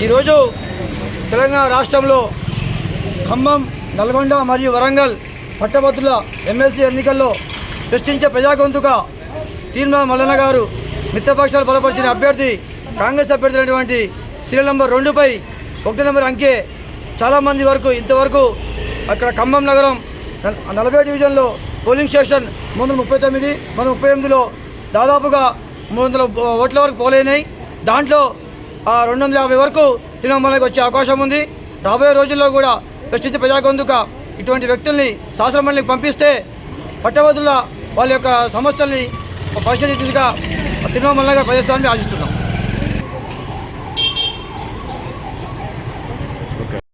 ఈరోజు తెలంగాణ రాష్ట్రంలో ఖమ్మం, నల్గొండ మరియు వరంగల్ పట్టభద్రుల ఎమ్మెల్సీ ఎన్నికల్లో ప్రశ్నించే ప్రజాగొంతుగా తీర్మాన మల్లన్న గారు మిత్రపక్షాలు బలపరిచిన అభ్యర్థి కాంగ్రెస్ అభ్యర్థి అయినటువంటి సీరియల్ నెంబర్ 2పై 1 నెంబర్ అంకె చాలామంది వరకు ఇంతవరకు అక్కడ ఖమ్మం నగరం 40 డివిజన్లో పోలింగ్ స్టేషన్ 339, 338లో దాదాపుగా 300 ఓట్ల వరకు పోలేనాయి. దాంట్లో 250 వరకు తిరుమలకి వచ్చే అవకాశం ఉంది. రాబోయే రోజుల్లో కూడా ప్రశ్నించే ప్రజాగొంతుగా ఇటువంటి వ్యక్తుల్ని శాసనమండలికి పంపిస్తే పట్టభద్రుల వాళ్ళ యొక్క సమస్యల్ని పరిశీలించగా తిరుమలగా ప్రయత్నాన్ని ఆశిస్తున్నాం.